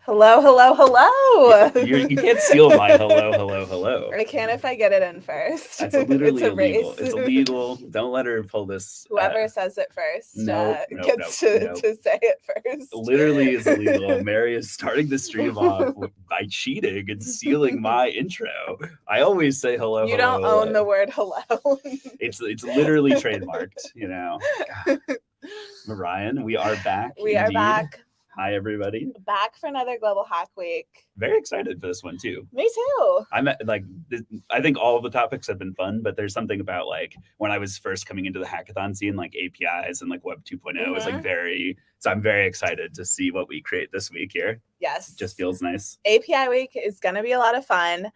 Hello, hello, hello. You can't steal my hello, hello, hello. I can if I get it in first. That's literally It's a illegal. race. It's illegal. Don't let her pull this. Whoever says it first gets to say it first. Literally is illegal. Mary is starting the stream off by cheating and stealing my intro. I always say hello. You hello, don't own the word hello. It's literally trademarked, you know. Ryan, we are back. We are back. Hi, everybody. Back for another Global Hack Week. Very excited for this one, too. Me too. I think all of the topics have been fun, but there's something about like when I was first coming into the hackathon scene, like APIs and like Web 2.0 was like so I'm very excited to see what we create this week here. Yes. Just feels nice. API Week is going to be a lot of fun.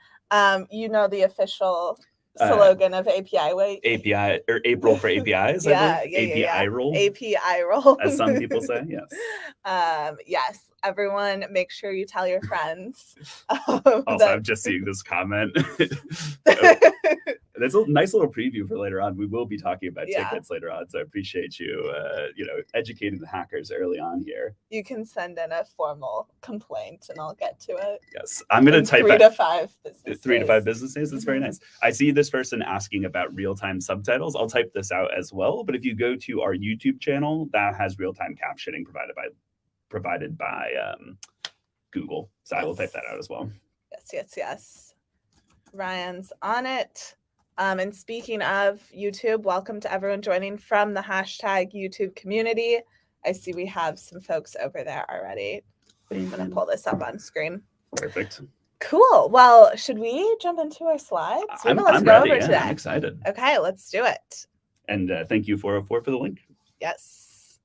You know the official slogan of API Week. API or April for APIs. API roll. API roll, as some people say. Yes. Yes. Everyone, make sure you tell your friends. Also, I'm just seeing this comment. There's a nice little preview for later on. We will be talking about tickets later on, so I appreciate you, educating the hackers early on here. You can send in a formal complaint, and I'll get to it. Yes, I'm going to type 3 to 5 business days. 3 to 5 business days. That's very nice. I see this person asking about real-time subtitles. I'll type this out as well. But if you go to our YouTube channel, that has real-time captioning provided by Google. So I will type that out as well. Yes. Ryan's on it. And speaking of YouTube, welcome to everyone joining from the #YouTube community. I see we have some folks over there already. I'm going to pull this up on screen. Perfect. Cool. Well, should we jump into our slides? I'm ready. Today. I'm excited. Okay, let's do it. And thank you 404 for the link. Yes.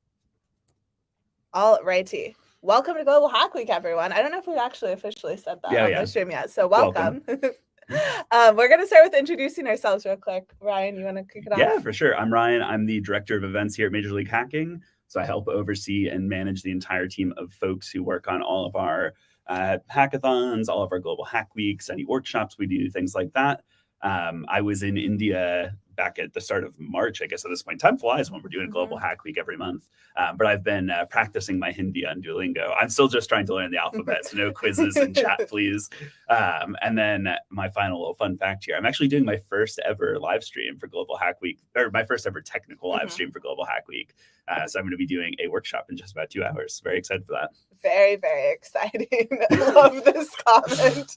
All righty. welcome to Global Hack Week, everyone. I don't know if we've actually officially said that on the stream yet, so welcome. We're going to start with introducing ourselves real quick. Ryan, you want to kick it off? Yeah, for sure. I'm Ryan. I'm the director of events here at Major League Hacking. So I help oversee and manage the entire team of folks who work on all of our hackathons, all of our Global Hack Weeks, any workshops we do, things like that. I was in India back at the start of March. I guess at this point, time flies when we're doing a Global Hack Week every month. But I've been practicing my Hindi on Duolingo. I'm still just trying to learn the alphabet, so no quizzes in chat, please. And then my final little fun fact here, I'm actually doing my first ever live stream for Global Hack Week, or my first ever technical live stream for Global Hack Week. So I'm going to be doing a workshop in just about 2 hours. Very excited for that. Very, very exciting. Love this comment.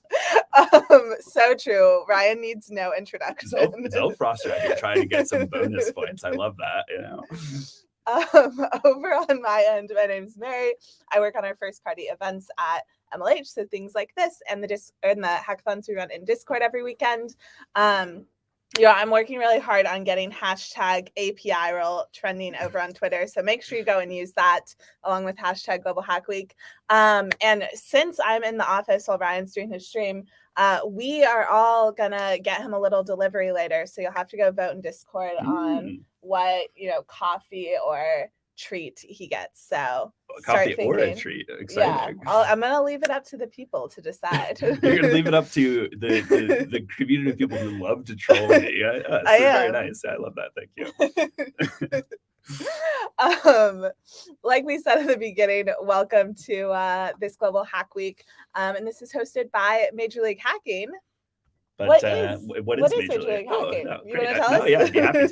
So true. Ryan needs no introduction. Zelfroster out here trying to get some bonus points. I love that. You know. Over on my end, my name's Mary. I work on our first party events at MLH, so things like this and the hackathons we run in Discord every weekend. I'm working really hard on getting hashtag API roll trending over on Twitter. So make sure you go and use that along with hashtag Global Hack Week. And since I'm in the office while Ryan's doing his stream, we are all gonna get him a little delivery later. So you'll have to go vote in Discord on what, coffee or treat he gets. So coffee or a treat. Exciting. Yeah, I'm gonna leave it up to the people to decide. You're gonna leave it up to the community of people who love to troll me. Yeah, very nice. I love that. Thank you. Like we said at the beginning, welcome to this Global Hack Week, and this is hosted by Major League Hacking. But what is Major League Hacking? Oh, no, you want to tell us? Yeah, I'd be happy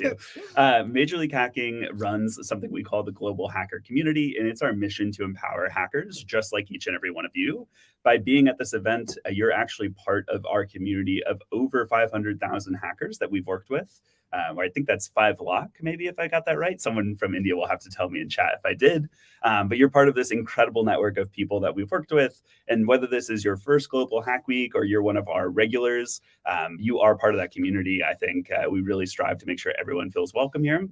to. Major League Hacking runs something we call the Global Hacker Community, and it's our mission to empower hackers, just like each and every one of you. By being at this event, you're actually part of our community of over 500,000 hackers that we've worked with. I think that's 5 lakh, maybe, if I got that right. Someone from India will have to tell me in chat if I did. But you're part of this incredible network of people that we've worked with. And whether this is your first Global Hack Week or you're one of our regulars, you are part of that community. I think we really strive to make sure everyone feels welcome here.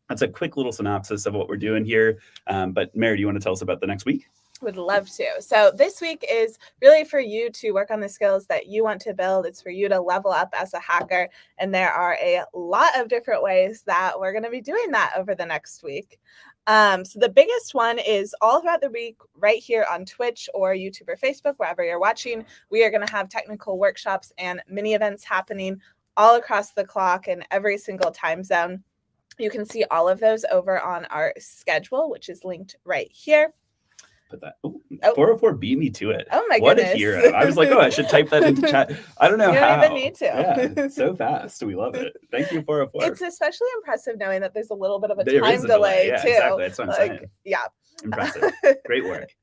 That's a quick little synopsis of what we're doing here. But Mary, do you want to tell us about the next week? Would love to. So this week is really for you to work on the skills that you want to build. It's for you to level up as a hacker. And there are a lot of different ways that we're going to be doing that over the next week. So the biggest one is all throughout the week, right here on Twitch or YouTube or Facebook, wherever you're watching, we are going to have technical workshops and mini events happening all across the clock in every single time zone. You can see all of those over on our schedule, which is linked right here. Put that. 404 beat me to it. Oh my goodness. What a hero. I was like, I should type that into chat. I don't know you how. You don't even need to. Yeah, so fast. We love it. Thank you, 404. It's especially impressive knowing that there's a little bit of a time delay yeah, too. Exactly. That's what I'm saying. Yeah. Impressive. Great work.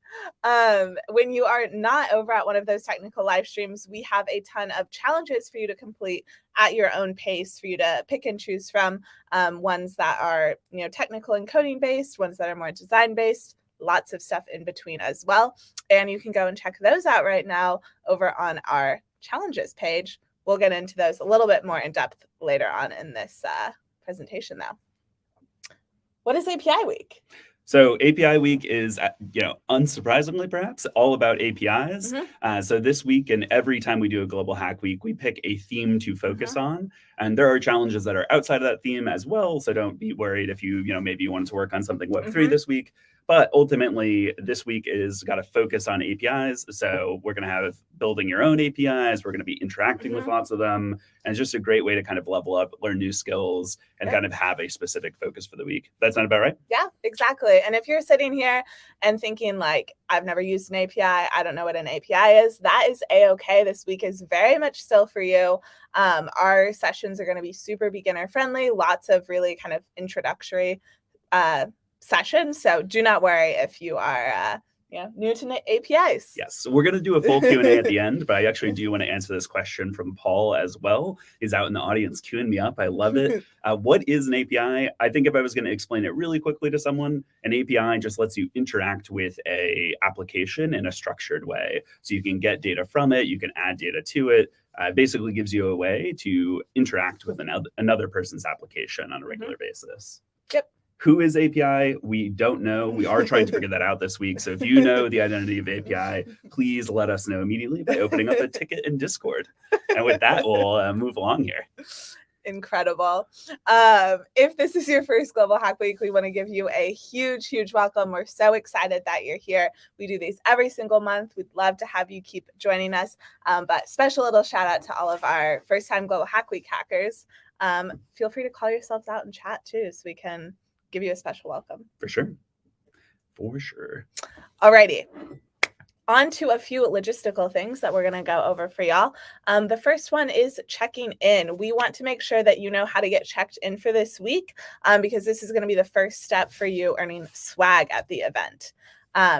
When you are not over at one of those technical live streams, we have a ton of challenges for you to complete at your own pace, for you to pick and choose from, ones that are, technical and coding based, ones that are more design based. Lots of stuff in between as well. And you can go and check those out right now over on our challenges page. We'll get into those a little bit more in depth later on in this presentation though. What is API Week? So API Week is, unsurprisingly perhaps, all about APIs. So this week and every time we do a Global Hack Week, we pick a theme to focus on. And there are challenges that are outside of that theme as well. So don't be worried if you maybe you wanted to work on something Web3 this week. But ultimately, this week is got to focus on APIs. So we're going to have building your own APIs. We're going to be interacting with lots of them. And it's just a great way to kind of level up, learn new skills, and kind of have a specific focus for the week. That sound about right? Yeah, exactly. And if you're sitting here and thinking like, I've never used an API, I don't know what an API is, that is a-okay. This week is very much still for you. Our sessions are going to be super beginner friendly, lots of really kind of introductory sessions. So do not worry if you are new to APIs. Yes, so we're going to do a full Q&A at the end, but I actually do want to answer this question from Paul as well. He's out in the audience queuing me up. I love it. What is an API? I think if I was going to explain it really quickly to someone, an API just lets you interact with a application in a structured way. So you can get data from it, you can add data to it. Basically gives you a way to interact with another person's application on a regular basis. Yep. Who is API? We don't know. We are trying to figure that out this week. So if you know the identity of API, please let us know immediately by opening up a ticket in Discord. And with that, we'll move along here. Incredible. If this is your first Global Hack Week, we want to give you a huge welcome. We're so excited that you're here. We do these every single month. We'd love to have you keep joining us. But special little shout out to all of our first-time Global Hack Week hackers. Feel free to call yourselves out in chat too, so we can give you a special welcome. For sure. For sure. Alrighty. On to a few logistical things that we're going to go over for y'all. The first one is checking in. We want to make sure that you know how to get checked in for this week because this is going to be the first step for you earning swag at the event.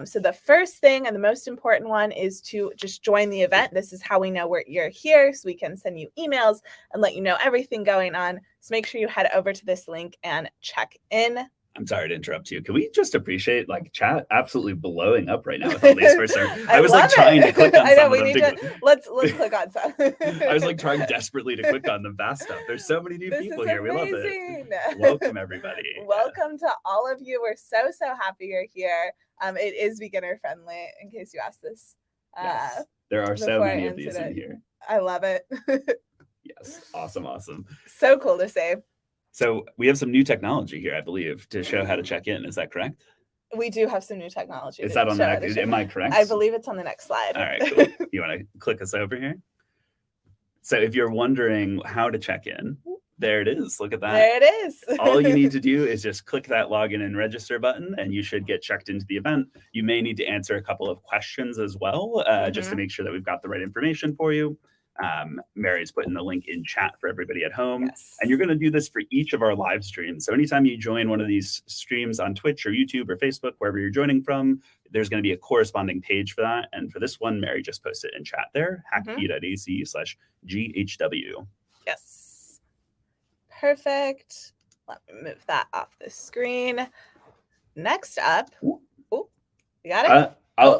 So the first thing and the most important one is to just join the event. This is how we know you're here, so we can send you emails and let you know everything going on. So make sure you head over to this link and check in. I'm sorry to interrupt you. Can we just appreciate chat absolutely blowing up right now with all these first I was trying to click on some. I know, we need to let's click on some. I was trying desperately to click on the fast stuff. There's so many new people here. We love it. Welcome everybody. Welcome to all of you. We're so happy you're here. It is beginner friendly, in case you asked this. Yes. There are so many of these in here. I love it. Yes. Awesome. So cool to see. So we have some new technology here, I believe, to show how to check in. Is that correct? We do have some new technology. Is that on the next? Am I correct? I believe it's on the next slide. All right, cool. You want to click us over here? So if you're wondering how to check in, there it is. Look at that. There it is. All you need to do is just click that login and register button, and you should get checked into the event. You may need to answer a couple of questions as well, just to make sure that we've got the right information for you. Mary's putting the link in chat for everybody at home. Yes. And you're going to do this for each of our live streams. So anytime you join one of these streams on Twitch or YouTube or Facebook, wherever you're joining from, there's going to be a corresponding page for that. And for this one, Mary just posted it in chat there, hackp.ac/GHW. Yes. Perfect. Let me move that off the screen. Next up. Oh, you got it?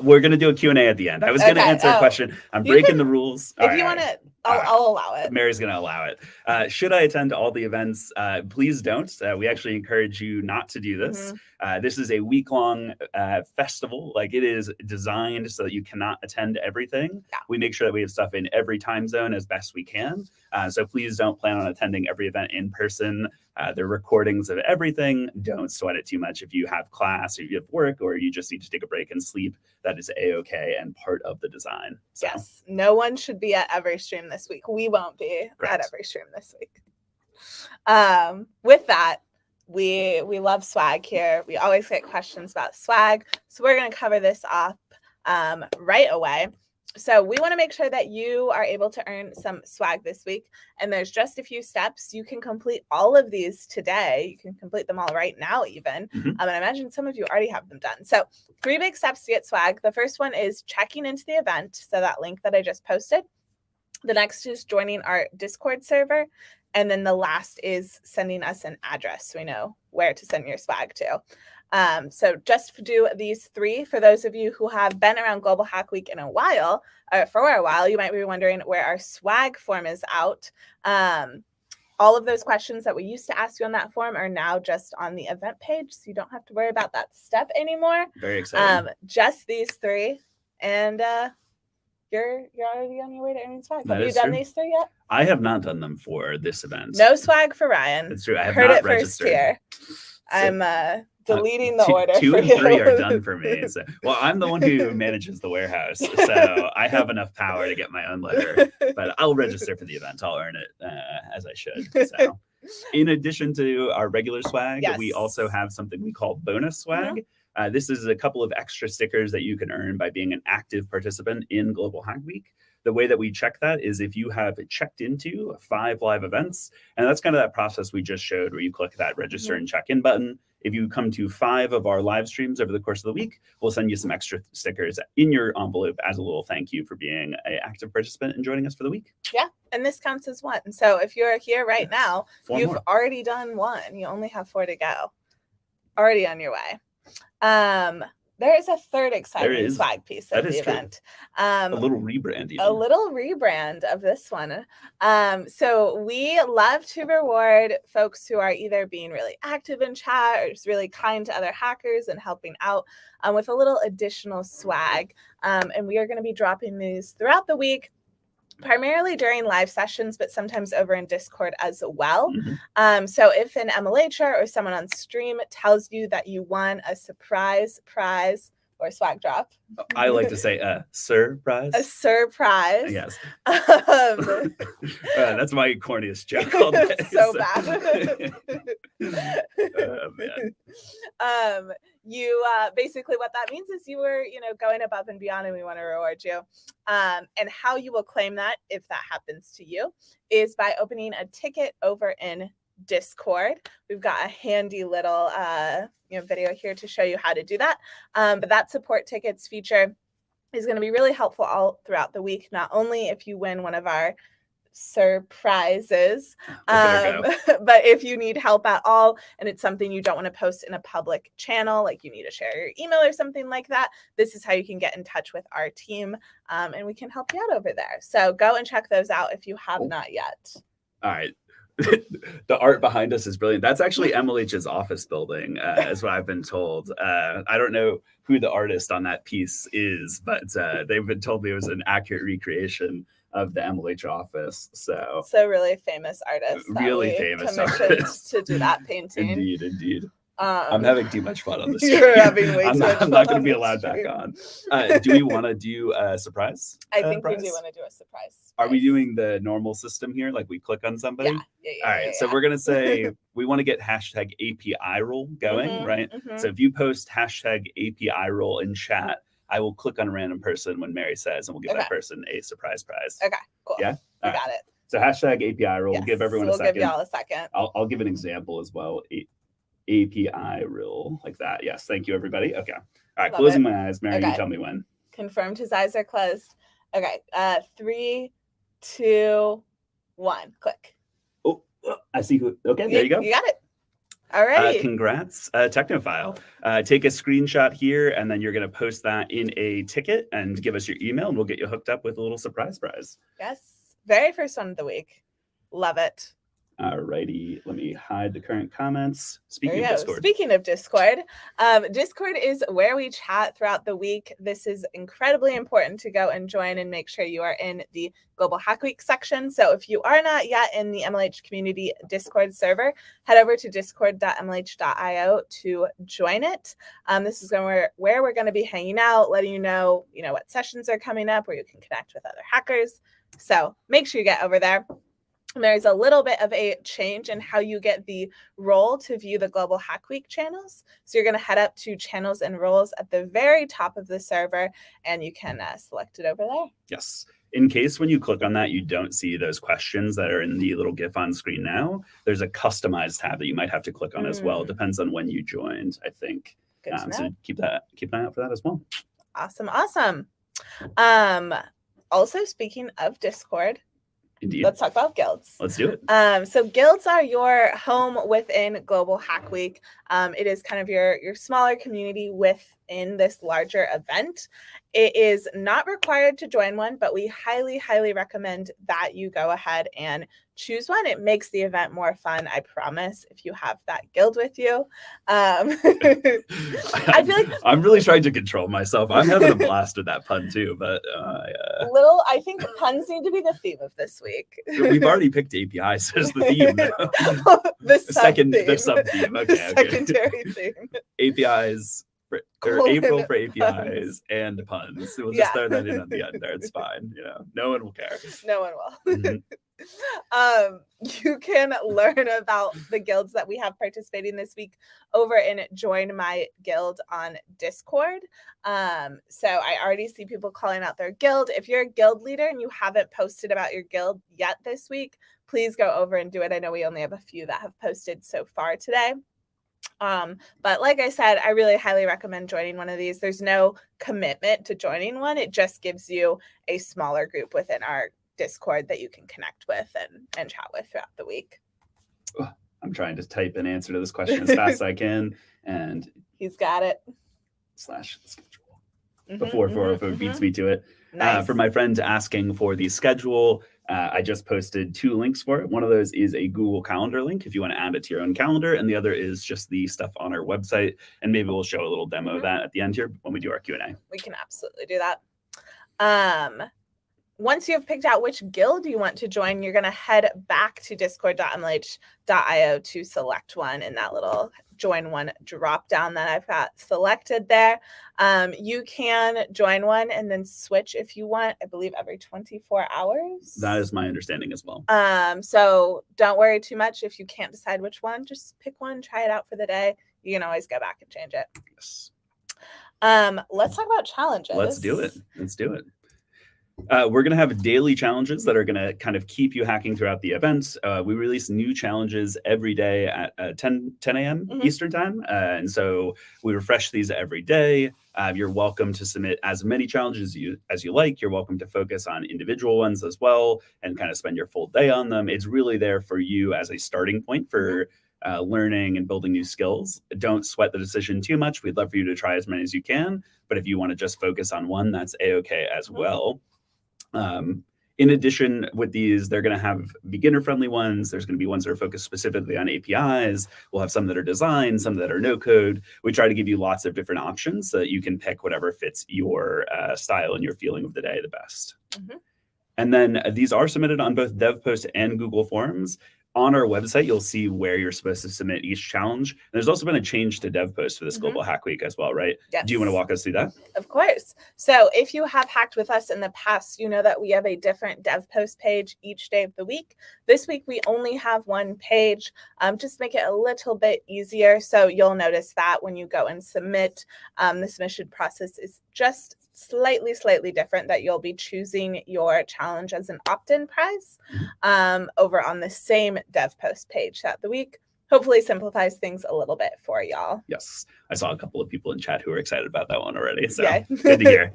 We're going to do a Q&A at the end. I was going to answer a question. I'm breaking the rules. If you want to, I'll allow it. Mary's going to allow it. Should I attend all the events? Please don't. We actually encourage you not to do this. This is a week-long festival. It is designed so that you cannot attend everything. Yeah. We make sure that we have stuff in every time zone as best we can. So please don't plan on attending every event in person. There are recordings of everything. Don't sweat it too much if you have class or you have work or you just need to take a break and sleep. That is a-okay and part of the design. So. Yes, no one should be at every stream this week. We won't be at every stream this week. With that, we love swag here. We always get questions about swag. So we're going to cover this off right away. So we want to make sure that you are able to earn some swag this week. And there's just a few steps. You can complete all of these today. You can complete them all right now even. And I imagine some of you already have them done. So 3 big steps to get swag. The first one is checking into the event. So that link that I just posted. The next is joining our Discord server. And then the last is sending us an address so we know where to send your swag to. So just do these 3. For those of you who have been around Global Hack Week for a while, you might be wondering where our swag form is out. All of those questions that we used to ask you on that form are now just on the event page, so you don't have to worry about that step anymore. Very exciting. Just these 3, and you're already on your way to earning swag. Have you done these 3 yet? I have not done them for this event. No swag for Ryan. That's true. I have heard not it registered. First here. I'm deleting the order. 2 for and you. 3 are done for me. So, well, I'm the one who manages the warehouse, so I have enough power to get my own letter. But I'll register for the event. I'll earn it as I should. So, in addition to our regular swag, we also have something we call bonus swag. This is a couple of extra stickers that you can earn by being an active participant in Global Hack Week. The way that we check that is if you have checked into 5 live events, and that's kind of that process we just showed where you click that register and check in button. If you come to 5 of our live streams over the course of the week, we'll send you some extra stickers in your envelope as a little thank you for being an active participant and joining us for the week. Yeah, and this counts as 1. So if you're here right now, you've already done 1. You only have 4 to go. Already on your way. there is a third exciting is. swag piece That of the is true. event. A little rebrand even. A little rebrand of this one. So we love to reward folks who are either being really active in chat or just really kind to other hackers and helping out with a little additional swag. And we are going to be dropping these throughout the week, primarily during live sessions, but sometimes over in Discord as well. So if an MLHer or someone on stream tells you that you won a surprise prize or swag drop, I like to say a surprise. A surprise. Yes. Um, That's my corniest joke all day. So bad. Oh, man. You basically what that means is you were, going above and beyond, and we want to reward you. And how you will claim that, if that happens to you, is by opening a ticket over in Discord. We've got a handy little video here to show you how to do that. But that support tickets feature is going to be really helpful all throughout the week, not only if you win one of our surprises, but if you need help at all and it's something you don't want to post in a public channel, like you need to share your email or something like that, this is how you can get in touch with our team, and we can help you out over there. So go and check those out if you have not yet. All right. The art behind us is brilliant. That's actually MLH's office building, is what I've been told. I don't know who the artist on that piece is, but they've been told it was an accurate recreation of the MLH office. So really famous artist. Really famous artist to do that painting. Indeed. I'm having too much fun on this. You're having way too much fun. I'm not going to be allowed back on. Do we want to do a surprise? I think we do want to do a surprise. Are we doing the normal system here? Like we click on somebody? Yeah. All right. So we're going to say we want to get hashtag API role going, right? So if you post hashtag API role in chat, I will click on a random person when Mary says, and we'll give that person a surprise prize. Okay, cool. Yeah? We got it. So hashtag API role. Yes. We'll give everyone a second. We'll give y'all a second. I'll give an example as well. API role like that. Yes. Thank you, everybody. Okay. All right. Love closing my eyes. Mary, you tell me when. Confirmed his eyes are closed. Okay. 3, 2, 1. Click. Oh, I see who. Okay. There you go. You got it. All right. Congrats, Technophile. Take a screenshot here, and then you're going to post that in a ticket and give us your email, and we'll get you hooked up with a little surprise prize. Yes. Very first one of the week. Love it. All righty. Let me hide the current comments. Speaking of Discord. Discord is where we chat throughout the week. This is incredibly important to go and join and make sure you are in the Global Hack Week section. So if you are not yet in the MLH community Discord server, head over to discord.mlh.io to join it. This is where we're going to be hanging out, letting you know what sessions are coming up, where you can connect with other hackers. So make sure you get over there. There's a little bit of a change in how you get the role to view the Global Hack Week channels. So you're going to head up to channels and roles at the very top of the server, and you can select it over there. Yes. In case when you click on that, you don't see those questions that are in the little GIF on screen now, there's a customized tab that you might have to click on as well. It depends on when you joined, I think. So keep an eye out for that as well. Awesome. Also, speaking of Discord, indeed, let's talk about guilds. Let's do it. So guilds are your home within Global Hack Week. It is kind of your smaller community within this larger event. It is not required to join one, but we highly, highly recommend that you go ahead and choose one. It makes the event more fun, I promise, if you have that guild with you. I feel like I'm really trying to control myself. I'm having a blast with that pun too, but I think puns need to be the theme of this week. We've already picked APIs as the theme. the sub theme. Okay, secondary theme. APIs. April for APIs and puns. We'll just throw that in on the end there. It's fine. No one will care. No one will. You can learn about the guilds that we have participating this week over in Join My Guild on Discord. So I already see people calling out their guild. If you're a guild leader and you haven't posted about your guild yet this week, please go over and do it. I know we only have a few that have posted so far today. But like I said, I really highly recommend joining one of these. There's no commitment to joining one. It just gives you a smaller group within our Discord that you can connect with and chat with throughout the week. I'm trying to type an answer to this question as fast as I can. And he's got it. schedule Mhm, before mhm, 404 beats mhm. me to it. Nice. For my friend asking for the schedule, I just posted 2 links for it. One of those is a Google Calendar link if you want to add it to your own calendar, and the other is just the stuff on our website. And maybe we'll show a little demo of that at the end here when we do our Q&A. We can absolutely do that. Once you have picked out which guild you want to join, you're going to head back to discord.mlh.io to select one in that little join one drop down that I've got selected there. You can join one and then switch if you want, I believe every 24 hours. That is my understanding as well. So don't worry too much if you can't decide which one. Just pick one, try it out for the day. You can always go back and change it. Yes. Let's talk about challenges. Let's do it. We're going to have daily challenges that are going to kind of keep you hacking throughout the events. We release new challenges every day at 10 a.m. Eastern time. And so we refresh these every day. You're welcome to submit as many challenges as you like. You're welcome to focus on individual ones as well and kind of spend your full day on them. It's really there for you as a starting point for learning and building new skills. Don't sweat the decision too much. We'd love for you to try as many as you can. But if you want to just focus on one, that's A-okay as well. In addition, with these, they're going to have beginner-friendly ones. There's going to be ones that are focused specifically on APIs. We'll have some that are designed, some that are no-code. We try to give you lots of different options so that you can pick whatever fits your style and your feeling of the day the best. And then these are submitted on both DevPost and Google Forms. On our website, you'll see where you're supposed to submit each challenge. And there's also been a change to DevPost for this Global Hack Week as well, right? Yes. Do you want to walk us through that? Of course. So if you have hacked with us in the past, you know that we have a different DevPost page each day of the week. This week, we only have one page, just make it a little bit easier. So you'll notice that when you go and submit, the submission process is just slightly different, that you'll be choosing your challenge as an opt-in prize over on the same DevPost page throughout the week. Hopefully simplifies things a little bit for y'all. Yes. I saw a couple of people in chat who were excited about that one already. So yeah. Good to hear.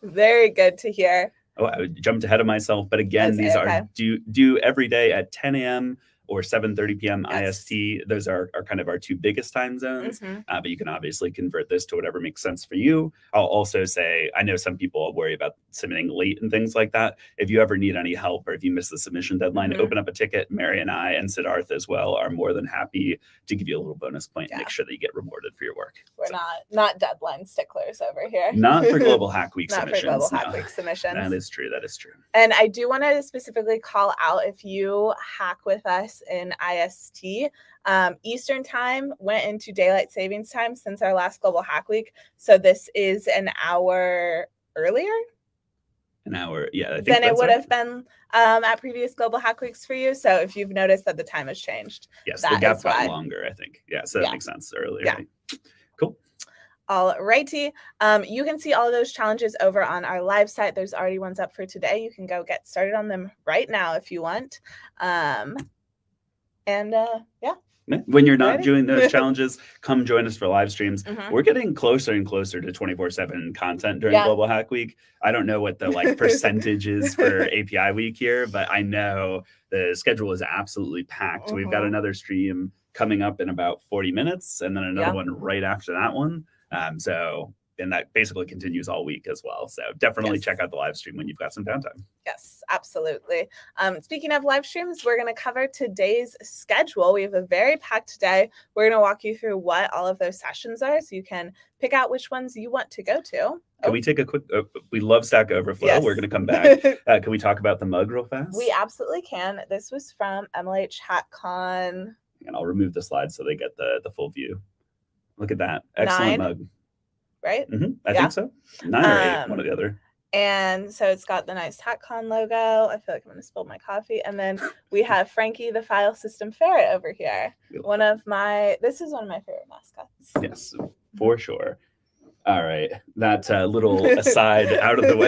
Very good to hear. Oh, I jumped ahead of myself. But again, these are due every day at 10 a.m. or 7:30 p.m. IST. Those are kind of our 2 biggest time zones. But you can obviously convert this to whatever makes sense for you. I'll also say, I know some people worry about submitting late and things like that. If you ever need any help or if you miss the submission deadline, open up a ticket. Mary and I and Siddharth as well are more than happy to give you a little bonus point and make sure that you get rewarded for your work. We're not deadline sticklers over here. Not for Global Hack Week submissions. Not for Global Hack Week submissions. That is true. That is true. And I do want to specifically call out, if you hack with us in IST, Eastern time went into daylight savings time since our last Global Hack Week. So this is an hour earlier. An hour, yeah. I think than it would have been at previous Global Hack Weeks for you. So if you've noticed that the time has changed. Yes, the gap got longer, I think. Yeah, so that makes sense earlier. Yeah. Right? Cool. All righty. You can see all of those challenges over on our live site. There's already ones up for today. You can go get started on them right now if you want. When you're not doing those challenges, come join us for live streams. We're getting closer and closer to 24/7 content during Global Hack Week. I don't know what the percentage is for API week here, but I know the schedule is absolutely packed. We've got another stream coming up in about 40 minutes and then another one right after that one. And that basically continues all week as well. So definitely check out the live stream when you've got some downtime. Yes, absolutely. Speaking of live streams, we're going to cover today's schedule. We have a very packed day. We're going to walk you through what all of those sessions are so you can pick out which ones you want to go to. Can we take a quick, we love Stack Overflow. Yes. We're going to come back. Can we talk about the mug real fast? We absolutely can. This was from MLH HackCon. And I'll remove the slides so they get the full view. Look at that. Excellent mug. Right? I think so. 9 or 8, one or the other. And so it's got the nice HackCon logo. I feel like I'm going to spill my coffee. And then we have Frankie, the file system ferret over here. This is one of my favorite mascots. Yes, for sure. All right, that little aside out of the way.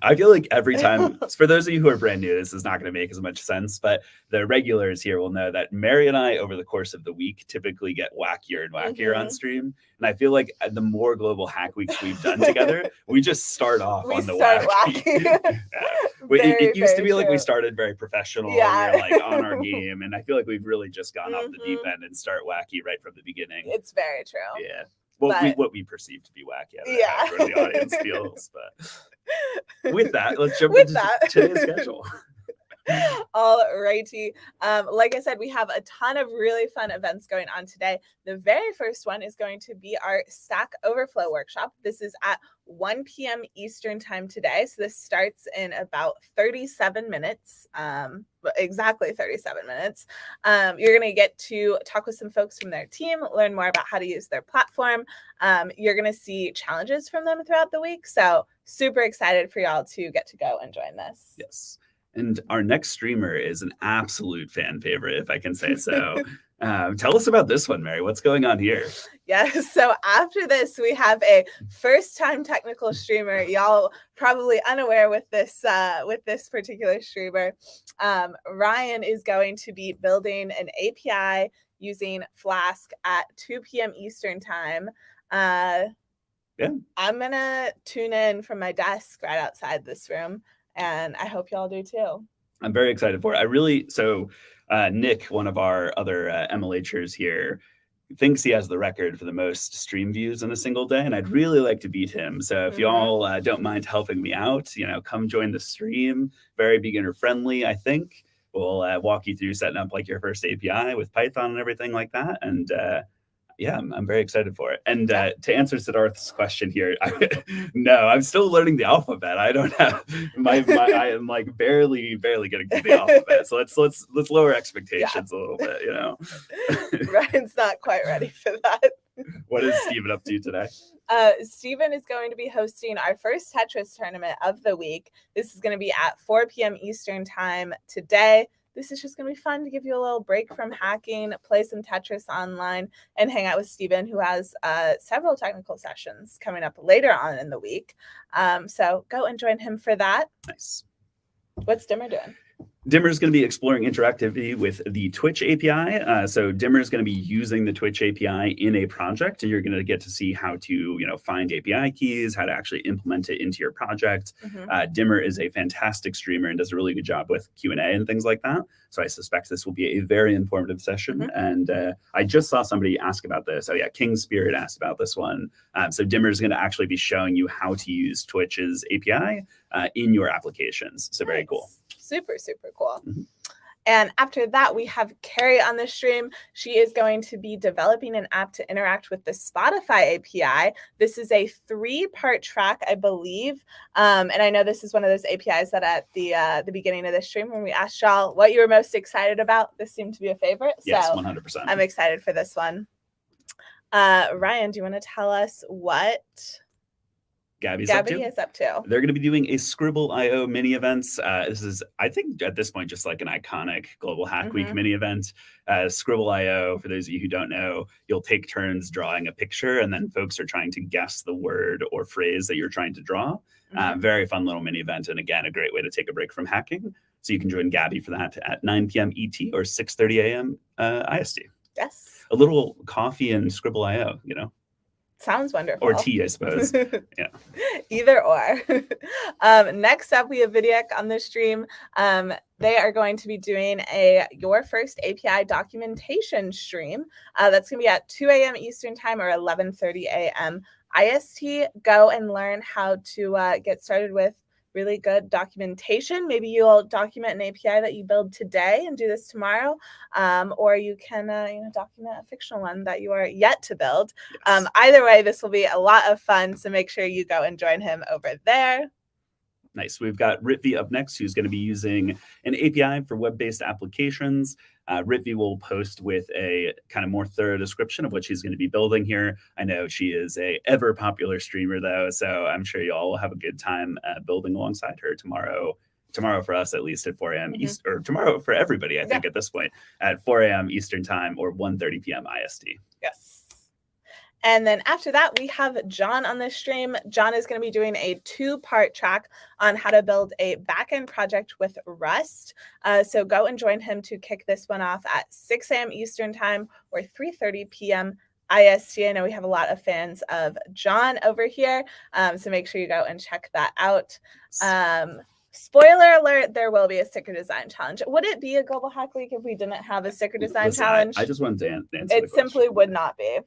I feel like every time, for those of you who are brand new, this is not going to make as much sense, but the regulars here will know that Mary and I, over the course of the week, typily get wackier and wackier on stream. And I feel like the more Global Hack Weeks we've done together, we just start off on the wacky. It used to be like we started very professional. Yeah. We were like on our game. And I feel like we've really just gone off the deep end and start wacky right from the beginning. It's very true. Yeah. what we perceive to be wacky. I don't know how everyone in the audience feels, but with that, let's jump into today's schedule. All righty. Like I said, we have a ton of really fun events going on today. The very first one is going to be our Stack Overflow workshop. This is at 1 p.m. Eastern time today. So this starts in about 37 minutes, exactly 37 minutes. You're going to get to talk with some folks from their team, learn more about how to use their platform. You're going to see challenges from them throughout the week. So super excited for y'all to get to go and join this. Yes. And our next streamer is an absolute fan favorite, if I can say so. Tell us about this one, Mary. What's going on here? Yes. So after this, we have a first-time technical streamer. Y'all probably unaware with this particular streamer. Ryan is going to be building an API using Flask at 2 p.m. Eastern time. I'm gonna tune in from my desk right outside this room. And I hope y'all do too. I'm very excited for it. Nick, one of our other MLHers here, thinks he has the record for the most stream views in a single day, and I'd really like to beat him. So if y'all don't mind helping me out, come join the stream. Very beginner friendly, I think. We'll walk you through setting up like your first API with Python and everything like that. And I'm very excited for it. And to answer Siddharth's question here, no, I'm still learning the alphabet. I don't have I am like barely getting through the alphabet. So let's lower expectations a little bit. Ryan's not quite ready for that. What is Steven up to today? Steven is going to be hosting our first Tetris tournament of the week. This is going to be at 4 p.m. Eastern time today. This is just going to be fun to give you a little break from hacking, play some Tetris online, and hang out with Steven, who has several technical sessions coming up later on in the week. So go and join him for that. Nice. What's Dimmer doing? Dimmer is going to be exploring interactivity with the Twitch API. So Dimmer is going to be using the Twitch API in a project, and you're going to get to see how to, find API keys, how to actually implement it into your project. Dimmer is a fantastic streamer and does a really good job with Q&A and things like that. So I suspect this will be a very informative session. And I just saw somebody ask about this. Oh yeah, King Spirit asked about this one. So Dimmer is going to actually be showing you how to use Twitch's API in your applications. So very cool. Super, super cool. And after that, we have Carrie on the stream. She is going to be developing an app to interact with the Spotify API. This is a 3-part track, I believe. And I know this is one of those APIs that at the beginning of the stream, when we asked y'all what you were most excited about, this seemed to be a favorite. Yes, so 100%. I'm excited for this one. Ryan, do you want to tell us what Gabby is up to? They're going to be doing a Scribble.io mini events. This is, I think, at this point, just like an iconic Global Hack Week mini event. Scribble.io, for those of you who don't know, you'll take turns drawing a picture, and then folks are trying to guess the word or phrase that you're trying to draw. Very fun little mini event, and again, a great way to take a break from hacking. So you can join Gabby for that at 9 p.m. ET or 6:30 a.m. IST. Yes. A little coffee and Scribble.io, Sounds wonderful. Or tea, I suppose. Yeah. Either or. Next up, we have Vidiak on the stream. They are going to be doing Your First API documentation stream. That's going to be at 2 a.m. Eastern time or 11:30 a.m. IST. Go and learn how to get started with really good documentation. Maybe you'll document an API that you build today and do this tomorrow, or you can document a fictional one that you are yet to build. Yes. Either way, this will be a lot of fun, so make sure you go and join him over there. Nice. We've got Ritvi up next, who's going to be using an API for web-based applications. Ritvi will post with a kind of more thorough description of what she's going to be building here. I know she is a ever popular streamer, though, so I'm sure you all will have a good time building alongside her tomorrow. Tomorrow for us, at least at 4 a.m. East, or tomorrow for everybody, I think, at this point, at 4 a.m. Eastern time or 1:30 p.m. IST. Yes. And then after that, we have John on the stream. John is going to be doing a 2-part track on how to build a backend project with Rust. So go and join him to kick this one off at 6 a.m. Eastern time or 3:30 p.m. IST. I know we have a lot of fans of John over here, so make sure you go and check that out. Spoiler alert, there will be a sticker design challenge. Would it be a Global Hack Week if we didn't have a sticker design challenge? I just wanted to answer it simply would not be.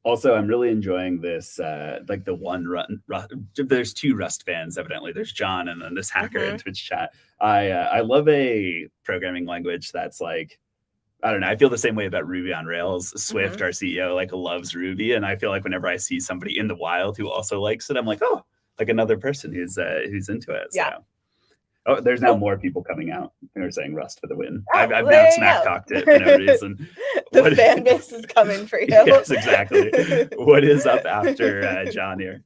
Also, I'm really enjoying this, like the there's two Rust fans, evidently. There's John and then this hacker in Twitch chat. I love a programming language that's like, I don't know. I feel the same way about Ruby on Rails. Swift, our CEO, like loves Ruby, and I feel like whenever I see somebody in the wild who also likes it, I'm like, oh, like another person who's into it. Yeah. So. Oh, there's now more people coming out. They're saying Rust for the win. Oh, I've there now you smack go. talked it for no reason. The fan base is coming for you. Yes, exactly. What is up after John here?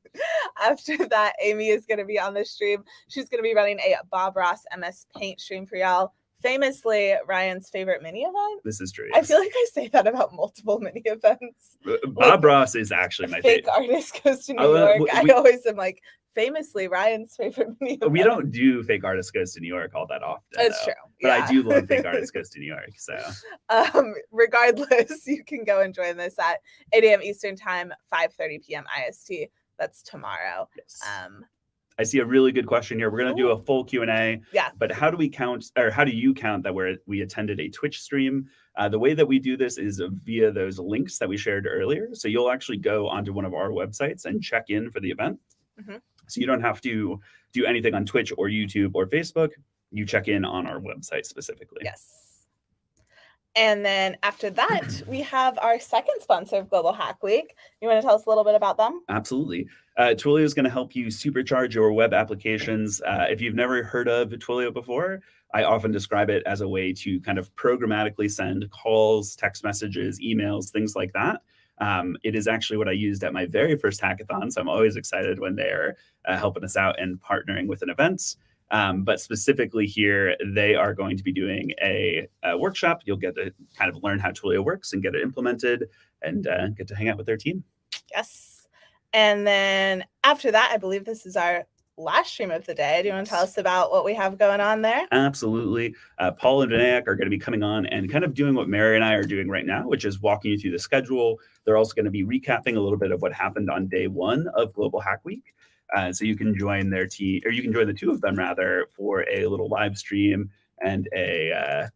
After that, Amy is going to be on the stream. She's going to be running a Bob Ross MS Paint stream for y'all. Famously, Ryan's favorite mini event. This is true. I feel like I say that about multiple mini events. Bob Ross is actually my fake favorite. Artist Goes to New York. I always am like, famously, Ryan's favorite mini event. We don't do Fake Artist Goes to New York all that often. That's true. But I do love Fake Artist Goes to New York. So regardless, you can go and join this at 8 a.m. Eastern time, 5:30 p.m. IST. That's tomorrow. Yes. I see a really good question here. We're going to do a full Q&A. Yeah. But how do we count, or how do you count that we attended a Twitch stream? The way that we do this is via those links that we shared earlier. So you'll actually go onto one of our websites and check in for the event. So you don't have to do anything on Twitch or YouTube or Facebook. You check in on our website specifically. Yes. And then after that, we have our second sponsor of Global Hack Week. You want to tell us a little bit about them? Absolutely. Twilio is going to help you supercharge your web applications. If you've never heard of Twilio before, I often describe it as a way to kind of programmatically send calls, text messages, emails, things like that. It is actually what I used at my very first hackathon. So I'm always excited when they're helping us out and partnering with an event. But specifically here, they are going to be doing a workshop. You'll get to kind of learn how Twilio works and get it implemented and get to hang out with their team. Yes. And then after that, I believe this is our last stream of the day. Do you want to tell us about what we have going on there? Absolutely. Paul and Vinayak are going to be coming on and kind of doing what Mary and I are doing right now, which is walking you through the schedule. They're also going to be recapping a little bit of what happened on day one of Global Hack Week. So you can join their team, or you can join the two of them rather, for a little live stream and a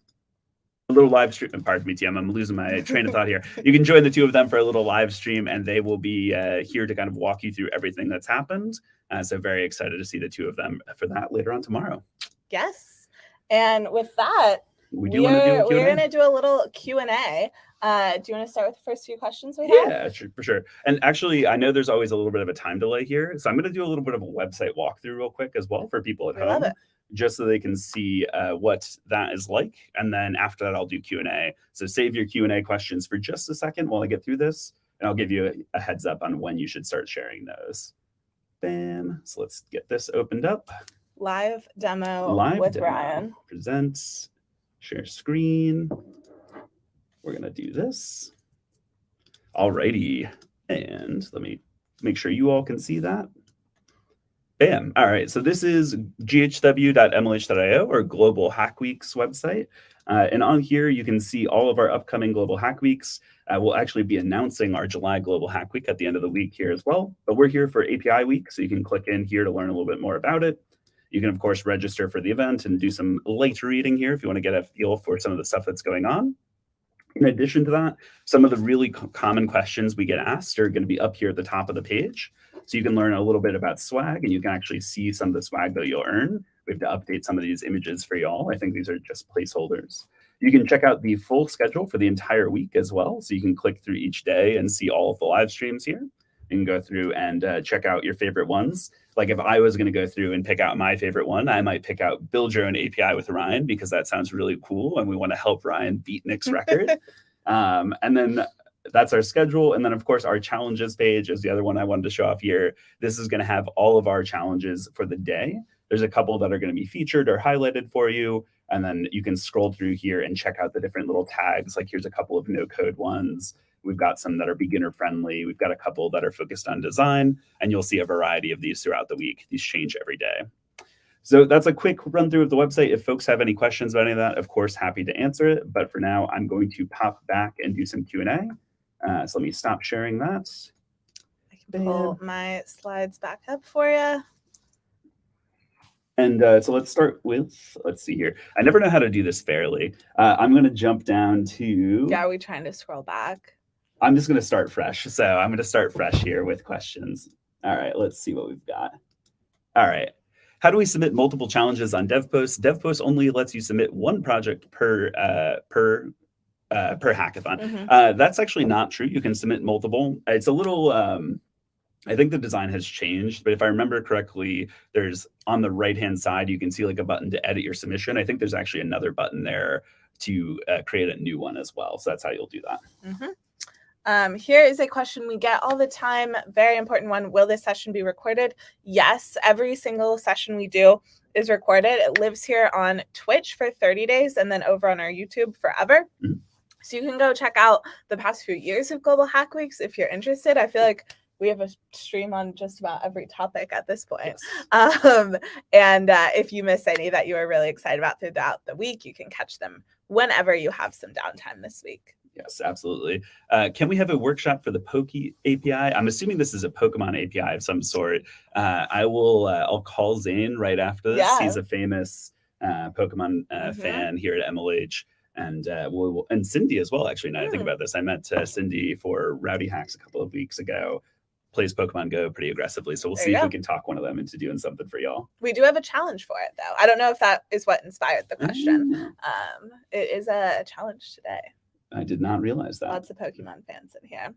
little live stream. Pardon me, TM, I'm losing my train of thought here. You can join the two of them for a little live stream, and they will be here to kind of walk you through everything that's happened. So very excited to see the two of them for that later on tomorrow. Yes. And with that, we're going to do a little Q&A. Do you want to start with the first few questions we have? Yeah, for sure. And actually, I know there's always a little bit of a time delay here. So I'm going to do a little bit of a website walkthrough real quick as well for people at home, just so they can see what that is like. And then after that, I'll do Q&A. So save your Q&A questions for just a second while I get through this, and I'll give you a heads up on when you should start sharing those. Bam. So let's get this opened up. Live demo with Ryan. Present, share screen. We're going to do this. Alrighty. And let me make sure you all can see that. Bam. All right. So this is ghw.mlh.io, or Global Hack Week's website. And on here, you can see all of our upcoming Global Hack Weeks. We'll actually be announcing our July Global Hack Week at the end of the week here as well. But we're here for API Week, so you can click in here to learn a little bit more about it. You can, of course, register for the event and do some light reading here if you want to get a feel for some of the stuff that's going on. In addition to that, some of the really common questions we get asked are going to be up here at the top of the page. So you can learn a little bit about swag, and you can actually see some of the swag that you'll earn. We have to update some of these images for y'all. I think these are just placeholders. You can check out the full schedule for the entire week as well. So you can click through each day and see all of the live streams here. You can go through and check out your favorite ones. Like if I was going to go through and pick out my favorite one, I might pick out Build Your Own API with Ryan, because that sounds really cool and we want to help Ryan beat Nick's record. And then that's our schedule. And then, of course, our challenges page is the other one I wanted to show off here. This is going to have all of our challenges for the day. There's a couple that are going to be featured or highlighted for you. And then you can scroll through here and check out the different little tags. Like here's a couple of no-code ones. We've got some that are beginner friendly. We've got a couple that are focused on design, and you'll see a variety of these throughout the week. These change every day. So that's a quick run through of the website. If folks have any questions about any of that, of course, happy to answer it. But for now, I'm going to pop back and do some Q&A. So let me stop sharing that. I can pull my slides back up for you. And so let's start with, let's see here. I never know how to do this fairly. I'm going to jump down to... Yeah, are we trying to scroll back? I'm just going to start fresh. So I'm going to start fresh here with questions. All right, let's see what we've got. All right. How do we submit multiple challenges on DevPost? DevPost only lets you submit one project per hackathon. That's actually not true. You can submit multiple. It's a little, I think the design has changed, but if I remember correctly, there's on the right-hand side, you can see like a button to edit your submission. I think there's actually another button there to create a new one as well. So that's how you'll do that. Here is a question we get all the time. Very important one. Will this session be recorded? Yes, every single session we do is recorded. It lives here on Twitch for 30 days and then over on our YouTube forever. So you can go check out the past few years of Global Hack Weeks if you're interested. I feel like we have a stream on just about every topic at this point. Yes. And if you miss any that you are really excited about throughout the week, you can catch them whenever you have some downtime this week. Yes, absolutely. Can we have a workshop for the Poke API? I'm assuming this is a Pokemon API of some sort. I'll call Zane right after this. Yeah. He's a famous Pokemon fan here at MLH. And and Cindy as well, actually, now I think about this. I met Cindy for Rowdy Hacks a couple of weeks ago. Plays Pokemon Go pretty aggressively. So we'll see if we can talk one of them into doing something for y'all. We do have a challenge for it, though. I don't know if that is what inspired the question. It is a challenge today. I did not realize that. Lots of Pokemon fans in here.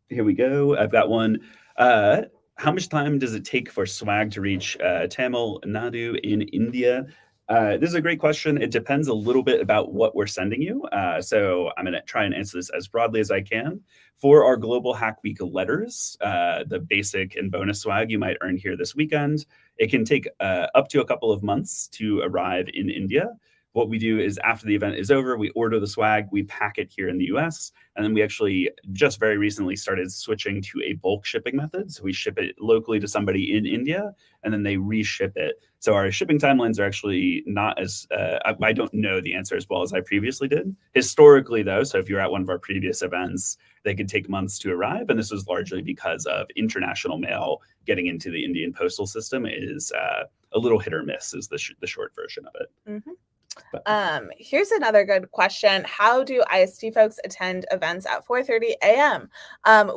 Here we go. I've got one. How much time does it take for swag to reach Tamil Nadu in India? This is a great question. It depends a little bit about what we're sending you. So I'm going to try and answer this as broadly as I can. For our Global Hack Week letters, the basic and bonus swag you might earn here this weekend, it can take up to a couple of months to arrive in India. What we do is after the event is over, we order the swag, we pack it here in the US, and then we actually just very recently started switching to a bulk shipping method. So we ship it locally to somebody in India, and then they reship it. So our shipping timelines are actually not as, I don't know the answer as well as I previously did. Historically though, so if you're at one of our previous events, they could take months to arrive. And this was largely because of international mail getting into the Indian postal system is a little hit or miss is the short version of it. Here's another good question. How do IST folks attend events at 4:30 a.m.?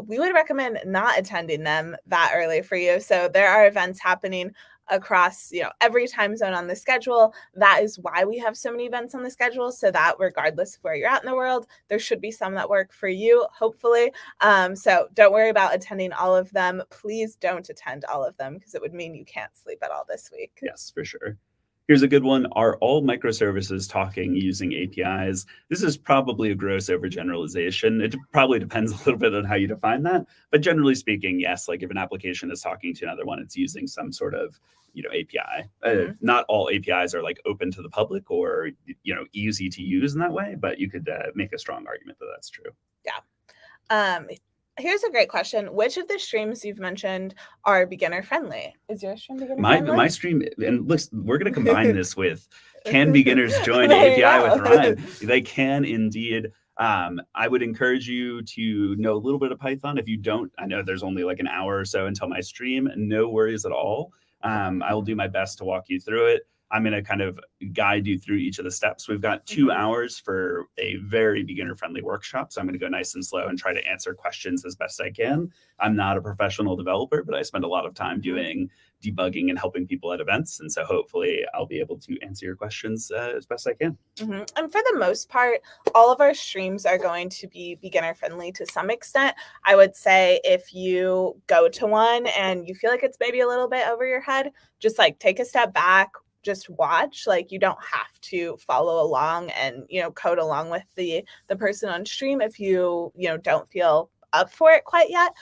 We would recommend not attending them that early for you. So there are events happening across every time zone on the schedule. That is why we have so many events on the schedule, so that regardless of where you're at in the world, there should be some that work for you, hopefully. So don't worry about attending all of them. Please don't attend all of them because it would mean you can't sleep at all this week. Yes, for sure. Here's a good one. Are all microservices talking using APIs? This is probably a gross overgeneralization. It probably depends a little bit on how you define that. But generally speaking, yes, like if an application is talking to another one, it's using some sort of API. Not all APIs are like open to the public or easy to use in that way, but you could make a strong argument that that's true. Yeah. Here's a great question. Which of the streams you've mentioned are beginner friendly? Is your stream beginner friendly? My stream, and listen, we're going to combine this with, can beginners join API with Ryan? They can indeed. I would encourage you to know a little bit of Python. If you don't, I know there's only like an hour or so until my stream. No worries at all. I will do my best to walk you through it. I'm going to kind of guide you through each of the steps. We've got 2 hours for a very beginner-friendly workshop. So I'm going to go nice and slow and try to answer questions as best I can. I'm not a professional developer, but I spend a lot of time doing debugging and helping people at events. And so hopefully I'll be able to answer your questions as best I can. And for the most part, all of our streams are going to be beginner-friendly to some extent. I would say if you go to one and you feel like it's maybe a little bit over your head, just like take a step back, just watch. Like you don't have to follow along and code along with the person on stream if you don't feel up for it quite yet.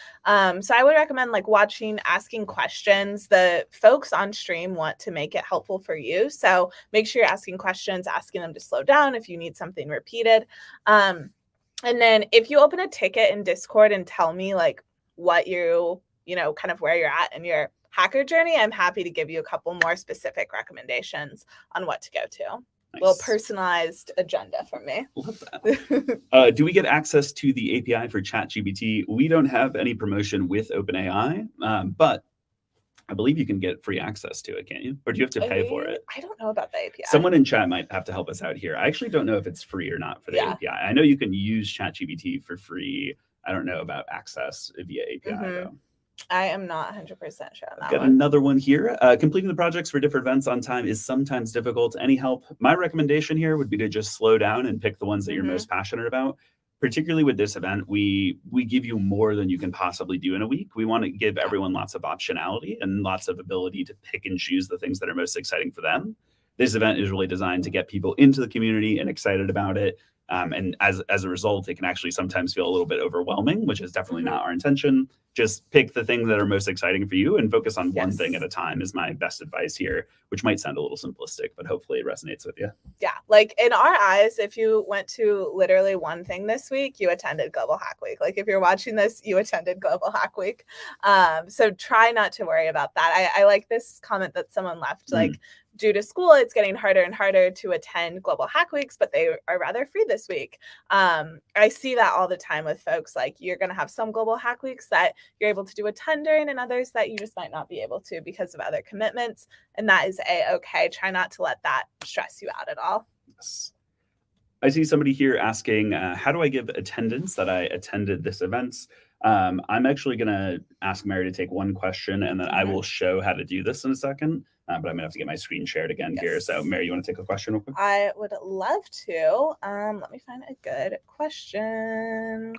So I would recommend like watching, asking questions. The folks on stream want to make it helpful for you, so make sure you're asking questions, asking them to slow down if you need something repeated. And then if you open a ticket in Discord and tell me like what kind of where you're at in your hacker journey, I'm happy to give you a couple more specific recommendations on what to go to. Nice. Little personalized agenda for me. Love that. Do we get access to the API for ChatGPT? We don't have any promotion with OpenAI, but I believe you can get free access to it, can't you? Or do you have to pay for it? I don't know about the API. Someone in chat might have to help us out here. I actually don't know if it's free or not for the API. I know you can use ChatGPT for free I don't know about access via API though. I am not 100% sure on that I've got one. another one here. Completing the projects for different events on time is sometimes difficult. Any help? My recommendation here would be to just slow down and pick the ones that you're most passionate about. Particularly with this event, we give you more than you can possibly do in a week. We want to give everyone lots of optionality and lots of ability to pick and choose the things that are most exciting for them. This event is really designed to get people into the community and excited about it. And as a result, it can actually sometimes feel a little bit overwhelming, which is definitely not our intention. Just pick the things that are most exciting for you and focus on one thing at a time is my best advice here, which might sound a little simplistic, but hopefully it resonates with you. Yeah, like in our eyes, if you went to literally one thing this week, you attended Global Hack Week. Like if you're watching this, you attended Global Hack Week. So try not to worry about that. I like this comment that someone left, like, due to school, it's getting harder and harder to attend Global Hack Weeks, but they are rather free this week. I see that all the time with folks. Like you're going to have some Global Hack Weeks that you're able to do a ton during and others that you just might not be able to because of other commitments. And that is okay. Try not to let that stress you out at all. Yes. I see somebody here asking, how do I give attendance that I attended this event? I'm actually going to ask Mary to take one question and then I will show how to do this in a second. But I'm gonna have to get my screen shared again here. So Mary, you want to take a question real quick? I would love to. Let me find a good question.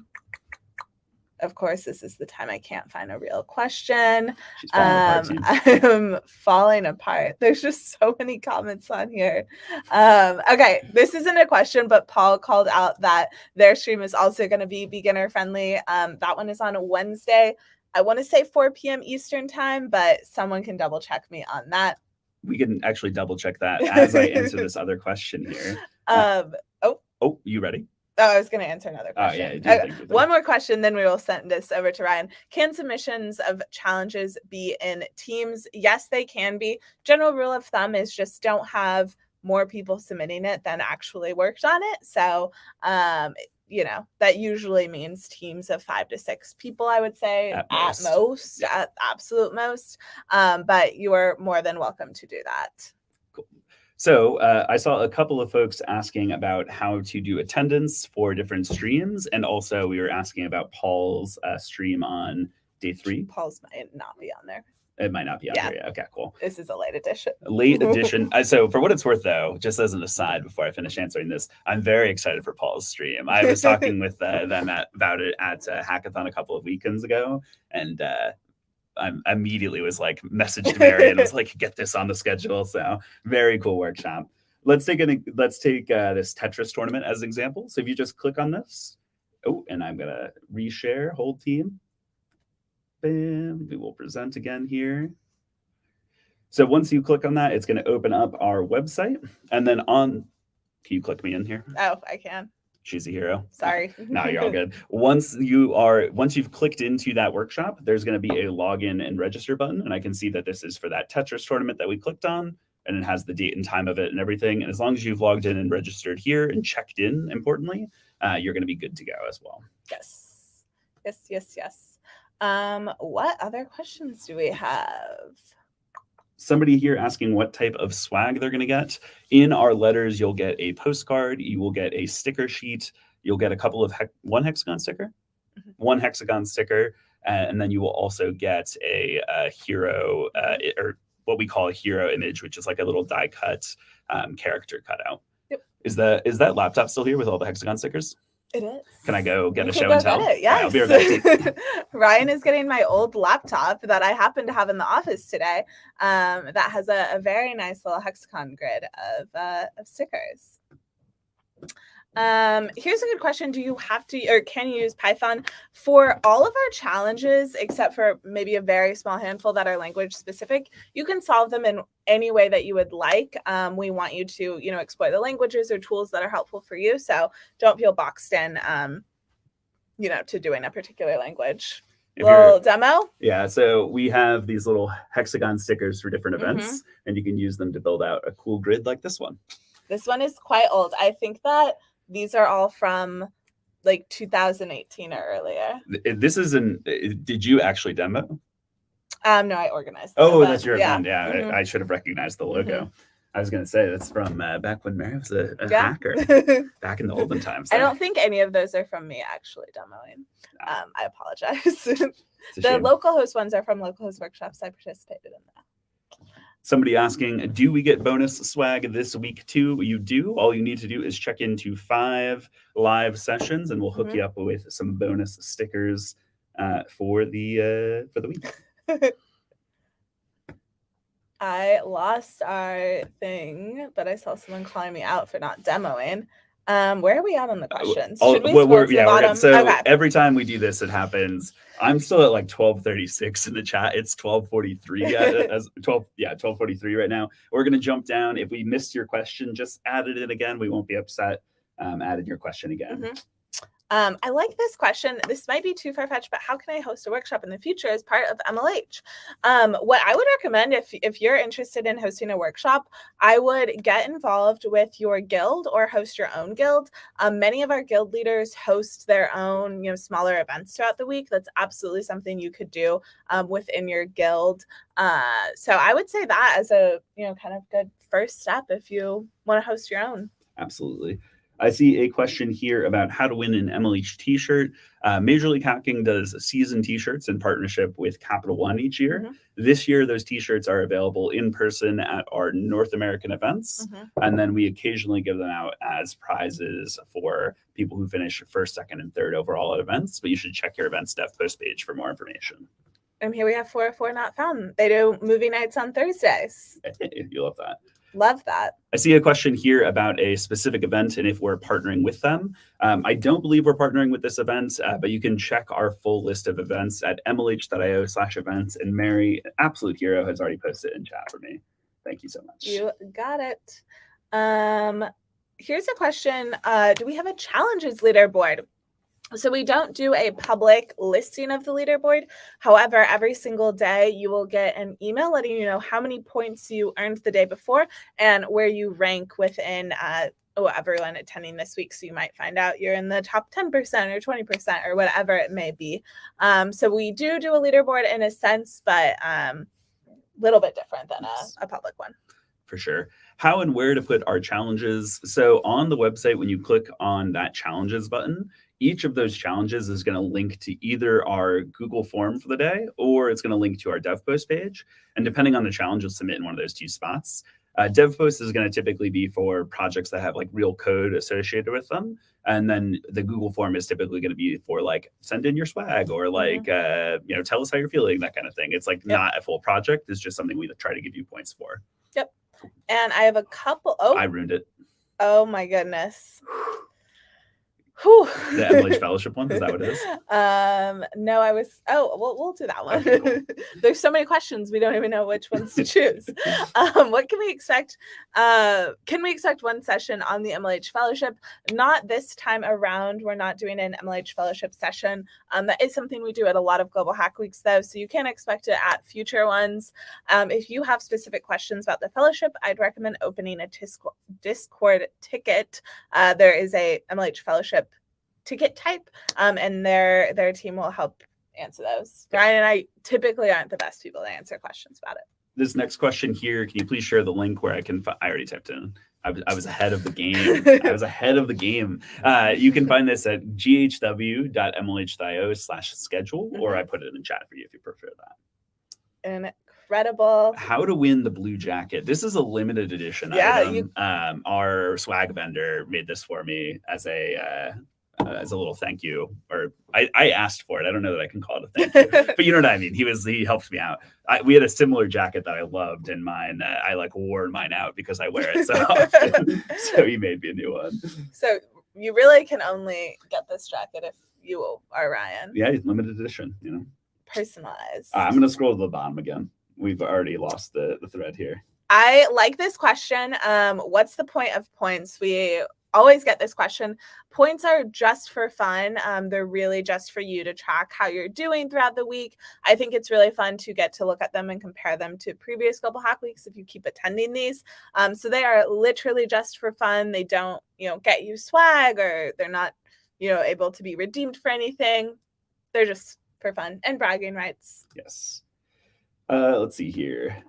Of course, this is the time I can't find a real question. She's falling apart too. I'm falling apart. There's just so many comments on here. Okay, this isn't a question, but Paul called out that their stream is also going to be beginner friendly. That one is on a Wednesday. I want to say 4 p.m. Eastern time, but someone can double check me on that. We can actually double check that as I answer this other question here. Oh, you ready? Oh, I was going to answer another question. Oh, yeah. One more question, then we will send this over to Ryan. Can submissions of challenges be in teams? Yes, they can be. General rule of thumb is just don't have more people submitting it than actually worked on it. So, that usually means teams of 5 to 6 people, I would say, at absolute most. But you are more than welcome to do that. Cool. So I saw a couple of folks asking about how to do attendance for different streams. And also we were asking about Paul's stream on day 3. Paul's might not be on there. It might not be on there yet. Okay, cool. This is a late edition. Late edition. So for what it's worth, though, just as an aside before I finish answering this, I'm very excited for Paul's stream. I was talking with them about it at Hackathon a couple of weekends ago, and I immediately was like, messaged Mary and was like, get this on the schedule. So very cool workshop. Let's take this Tetris tournament as an example. So if you just click on this, and I'm gonna reshare whole team. Bam, we will present again here. So once you click on that, it's going to open up our website. And then can you click me in here? Oh, I can. She's a hero. Sorry. No, you're all good. Once you've clicked into that workshop, there's going to be a login and register button. And I can see that this is for that Tetris tournament that we clicked on. And it has the date and time of it and everything. And as long as you've logged in and registered here and checked in, importantly, you're going to be good to go as well. Yes. What other questions do we have? Somebody here asking what type of swag they're going to get. In our letters, you'll get a postcard. You will get a sticker sheet. You'll get a couple of one hexagon sticker, and then you will also get a hero or what we call a hero image, which is like a little die cut character cutout. Yep. Is that laptop still here with all the hexagon stickers? It is. Can I go get a show and tell? Yes. Right, I'll be right back. Ryan is getting my old laptop that I happen to have in the office today. That has a very nice little hexagon grid of stickers. Here's a good question. Do you have to, or can you use Python for all of our challenges, except for maybe a very small handful that are language specific? You can solve them in any way that you would like. We want you to, explore the languages or tools that are helpful for you. So don't feel boxed in, to doing a particular language. Little demo? Yeah, so we have these little hexagon stickers for different events, and you can use them to build out a cool grid like this one. This one is quite old. I think that these are all from like 2018 or earlier. This did you actually demo? No, I organized them. Oh, that's your event. Yeah, I should have recognized the logo. I was going to say that's from back when Mary was a Yeah. hacker, back in the olden times. I there. don't think any of those are from me actually demoing. I apologize. It's a The shame. local host ones are from local host workshops. I participated in that. Somebody asking, do we get bonus swag this week too? You do. All you need to do is check into 5 live sessions, and we'll hook you up with some bonus stickers for the week. I lost our thing, but I saw someone calling me out for not demoing. Where are we at on the questions? Should we scroll to the bottom? So okay. Every time we do this, it happens. I'm still at like 12:36 in the chat. It's 12:43 as 12:43 right now. We're gonna jump down. If we missed your question, just add it in again. We won't be upset. Added your question again. I like this question. This might be too far-fetched, but how can I host a workshop in the future as part of MLH? What I would recommend if you're interested in hosting a workshop, I would get involved with your guild or host your own guild. Many of our guild leaders host their own, smaller events throughout the week. That's absolutely something you could do within your guild. So I would say that as a, kind of good first step if you want to host your own. Absolutely. I see a question here about how to win an MLH t-shirt. Major League Hacking does season t-shirts in partnership with Capital One each year. This year, those t-shirts are available in person at our North American events. And then we occasionally give them out as prizes for people who finish first, second, and third overall at events. But you should check your events dev post page for more information. And here we have 404 Not Found. They do movie nights on Thursdays. You love that. Love that. I see a question here about a specific event and if we're partnering with them. I don't believe we're partnering with this event, but you can check our full list of events at mlh.io/events. And Mary, absolute hero, has already posted in chat for me. Thank you so much. You got it. Here's a question. Do we have a challenges leaderboard? So we don't do a public listing of the leaderboard. However, every single day you will get an email letting you know how many points you earned the day before and where you rank within everyone attending this week. So you might find out you're in the top 10% or 20% or whatever it may be. So we do a leaderboard in a sense, but a little bit different than a public one. For sure. How and where to put our challenges. So on the website, when you click on that challenges button, each of those challenges is going to link to either our Google form for the day, or it's going to link to our dev post page. And depending on the challenge, you'll submit in one of those 2 spots. Dev post is going to typically be for projects that have like real code associated with them. And then the Google form is typically going to be for like send in your swag or like, tell us how you're feeling, that kind of thing. It's like not a full project. It's just something we try to give you points for. Yep. And I have a couple. Oh, I ruined it. Oh my goodness. Whew. The MLH Fellowship one, is that what it is? No, we'll do that one. Okay, cool. There's so many questions, we don't even know which ones to choose. What can we expect? Can we expect one session on the MLH Fellowship? Not this time around. We're not doing an MLH Fellowship session. That is something we do at a lot of Global Hack Weeks, though, so you can expect it at future ones. If you have specific questions about the fellowship, I'd recommend opening a Discord ticket. There is a MLH Fellowship ticket type, and their team will help answer those. Ryan and I typically aren't the best people to answer questions about it. This next question here, can you please share the link where I can I already typed in. I was ahead of the game. I was ahead of the game. You can find this at ghw.mlh.io/schedule, or I put it in the chat for you if you prefer that. Incredible. How to win the blue jacket. This is a limited edition item. Our swag vendor made this for me as a little thank you, or I asked for it. I don't know that I can call it a thank you, but you know what I mean. He helped me out. We had a similar jacket that I loved, and mine I like wore mine out because I wear it so often. So he made me a new one. So you really can only get this jacket if you are Ryan. Yeah, it's limited edition. Personalized. I'm gonna scroll to the bottom again. We've already lost the thread here. I like this question. What's the point of points? We always get this question. Points are just for fun. They're really just for you to track how you're doing throughout the week. I think it's really fun to get to look at them and compare them to previous Global Hack Weeks if you keep attending these. So they are literally just for fun. They don't, get you swag, or they're not, able to be redeemed for anything. They're just for fun and bragging rights. Yes. Let's see here.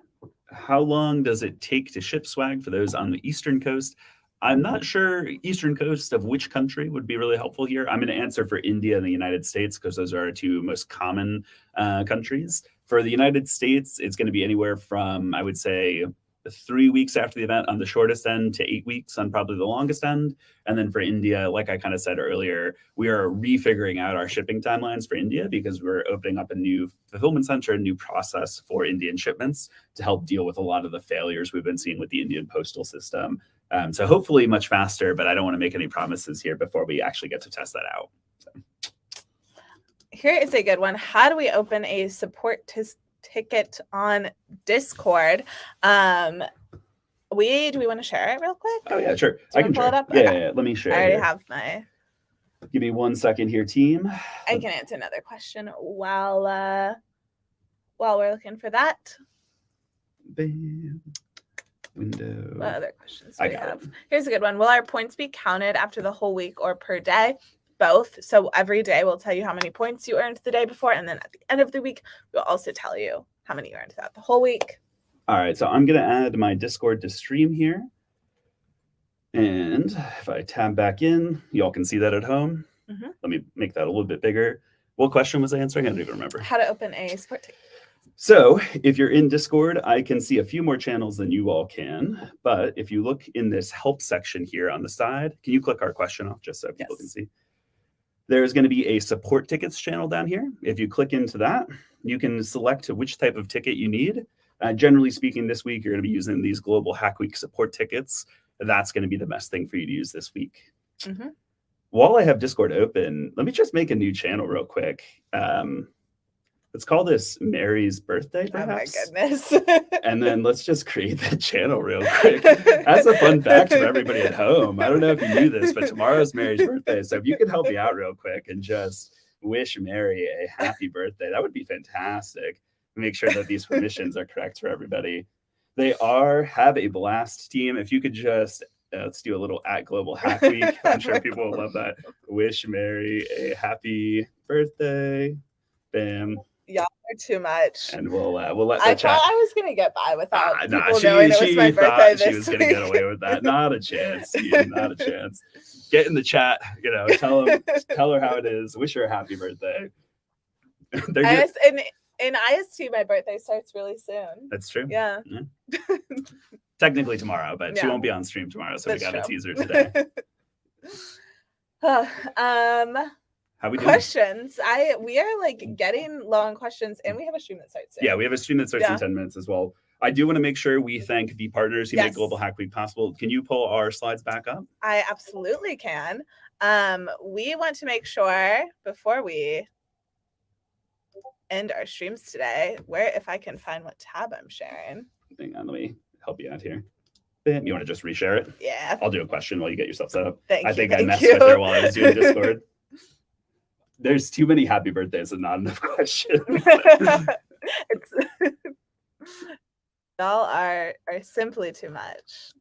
How long does it take to ship swag for those on the Eastern Coast? I'm not sure Eastern Coast of which country would be really helpful here. I'm going to answer for India and the United States because those are our two most common countries. For the United States, it's going to be anywhere from, I would say, 3 weeks after the event on the shortest end to 8 weeks on probably the longest end. And then for India, like I kind of said earlier, we are refiguring out our shipping timelines for India because we're opening up a new fulfillment center, a new process for Indian shipments to help deal with a lot of the failures we've been seeing with the Indian postal system. So hopefully much faster, but I don't want to make any promises here before we actually get to test that out. So. Here is a good one. How do we open a support ticket on Discord? Do we want to share it real quick? Oh yeah, sure. I can pull it up. Yeah, okay. Yeah, let me share. I already have my. Give me 1 second here, team. I can answer another question while we're looking for that. Bam. Window. What other questions do we have? Here's a good one. Will our points be counted after the whole week or per day? Both. So every day we'll tell you how many points you earned the day before, and then at the end of the week we'll also tell you how many you earned throughout the whole week. All right, so I'm going to add my Discord to stream here. And if I tab back in, y'all can see that at home. Mm-hmm. Let me make that a little bit bigger. What question was I answering? I don't even remember. How to open a support ticket. So if you're in Discord, I can see a few more channels than you all can. But if you look in this help section here on the side, can you click our question off just so people can see? There's going to be a support tickets channel down here. If you click into that, you can select which type of ticket you need. Generally speaking, this week, you're going to be using these Global Hack Week support tickets. That's going to be the best thing for you to use this week. Mm-hmm. While I have Discord open, let me just make a new channel real quick. Let's call this Mary's birthday, perhaps. Oh, my goodness. And then let's just create that channel real quick. That's a fun fact for everybody at home. I don't know if you knew this, but tomorrow's Mary's birthday. So if you could help me out real quick and just wish Mary a happy birthday, that would be fantastic. Make sure that these permissions are correct for everybody. They have a blast team. If you could just, let's do a little @Global Hack Week. I'm sure people will love that. Wish Mary a happy birthday. Bam. Y'all are too much. And we'll let I thought I was gonna get by without people knowing it was my birthday this week. She was gonna get away with that. Not a chance. Not a chance. Get in the chat. Tell her how it is. Wish her a happy birthday. In IST, my birthday starts really soon. That's true. Yeah. Technically tomorrow, but she won't be on stream tomorrow, so we got a teaser today. How we doing? Questions. We are getting low on questions, and we have a stream that starts soon. Yeah, we have a stream that starts in 10 minutes as well. I do want to make sure we thank the partners who make Global Hack Week possible. Can you pull our slides back up? I absolutely can. We want to make sure before we end our streams today, if I can find what tab I'm sharing. Hang on, let me help you out here. You want to just reshare it? Yeah. I'll do a question while you get yourself set up. I think I messed with her while I was doing Discord. There's too many happy birthdays and not enough questions. Y'all are simply too much.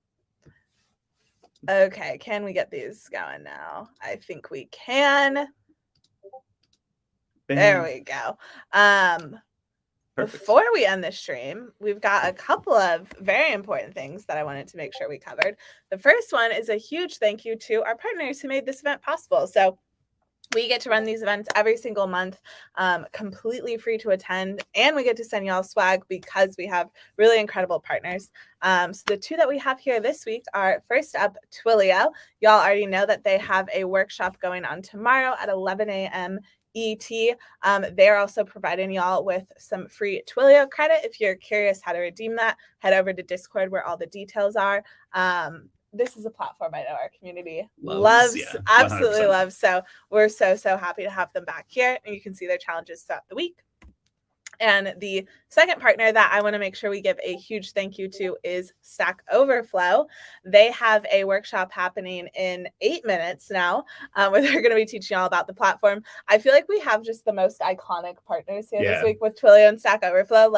Okay, can we get these going now? I think we can. Bam. There we go. Before we end the stream, we've got a couple of very important things that I wanted to make sure we covered. The first one is a huge thank you to our partners who made this event possible. So we get to run these events every single month, completely free to attend, and we get to send y'all swag because we have really incredible partners. So the two that we have here this week are, first up, Twilio. Y'all already know that they have a workshop going on tomorrow at 11 a.m. ET. They're also providing y'all with some free Twilio credit. If you're curious how to redeem that, head over to Discord where all the details are. This is a platform I know our community loves, absolutely loves. So we're so happy to have them back here, and you can see their challenges throughout the week. And the second partner that I want to make sure we give a huge thank you to is Stack Overflow. They have a workshop happening in 8 minutes now, where they're going to be teaching y'all about the platform. I feel like we have just the most iconic partners here this week with Twilio and Stack Overflow.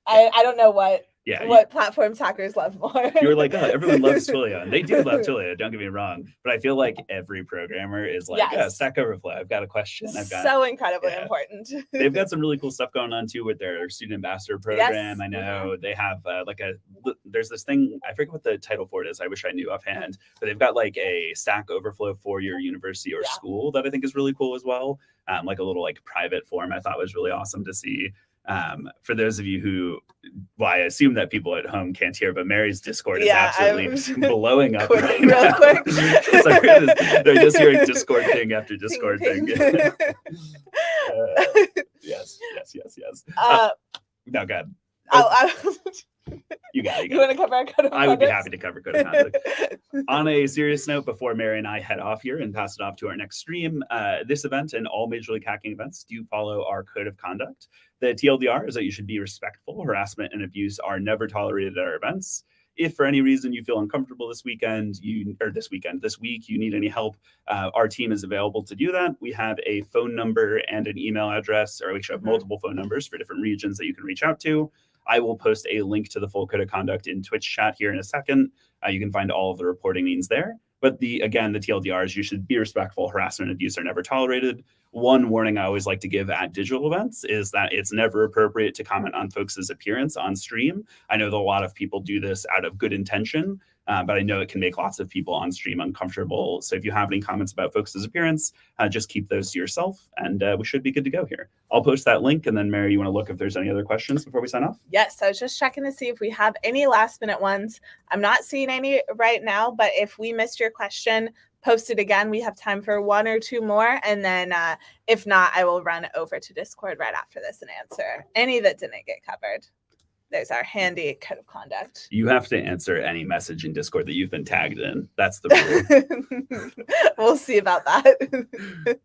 I don't know what Yeah, what platforms hackers love more. you were like, oh, everyone loves Twilio, and they do love Twilio. Don't get me wrong, but I feel like every programmer is like, Yes. Stack Overflow. I've got a question. I've got so incredibly important. They've got some really cool stuff going on too with their student ambassador program. I know they have there's this thing, I forget what the title for it is. I wish I knew offhand, but they've got like a Stack Overflow for your university or school that I think is really cool as well. Like a little like private forum I thought was really awesome to see. For those of you who, well, I assume that people at home can't hear, but Mary's Discord is absolutely blowing up right real now. quick. They're just hearing Discord ping after Discord ping. Yes. No, go ahead. You got it. You want to cover our code of conduct? I would be happy to cover code of conduct. On a serious note, before Mary and I head off here and pass it off to our next stream, this event and all Major League Hacking events do follow our code of conduct. The TLDR is that you should be respectful. Harassment and abuse are never tolerated at our events. If for any reason you feel uncomfortable this week, you need any help, our team is available to do that. We have a phone number and an email address, or we should have multiple phone numbers for different regions that you can reach out to. I will post a link to the full code of conduct in Twitch chat here in a second. You can find all of the reporting means there. But the TLDR is you should be respectful. Harassment and abuse are never tolerated. One warning I always like to give at digital events is that it's never appropriate to comment on folks' appearance on stream. I know that a lot of people do this out of good intention, but I know it can make lots of people on stream uncomfortable. So if you have any comments about folks' appearance, just keep those to yourself, and we should be good to go here. I'll post that link, and then Mary, you want to look if there's any other questions before we sign off? Yes, I was just checking to see if we have any last-minute ones. I'm not seeing any right now, but if we missed your question, post it again. We have time for one or two more, and then if not, I will run over to Discord right after this and answer any that didn't get covered. There's our handy code of conduct. You have to answer any message in Discord that you've been tagged in. That's the rule. We'll see about that.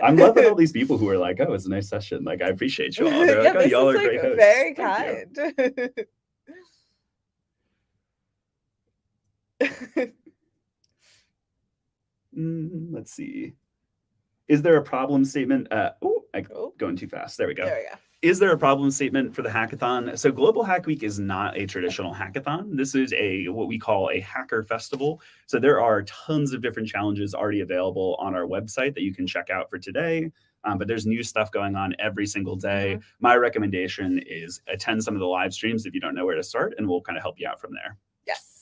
I'm loving all these people who are like, oh, it's a nice session. Like, I appreciate you all. They're like, oh, y'all are great hosts. Very Thank kind. Let's see. Is there a problem statement? Going too fast. There we go. There we go. Is there a problem statement for the hackathon? So Global Hack Week is not a traditional hackathon. This is what we call a hacker festival. So there are tons of different challenges already available on our website that you can check out for today. But there's new stuff going on every single day. My recommendation is attend some of the live streams if you don't know where to start, and we'll kind of help you out from there. Yes.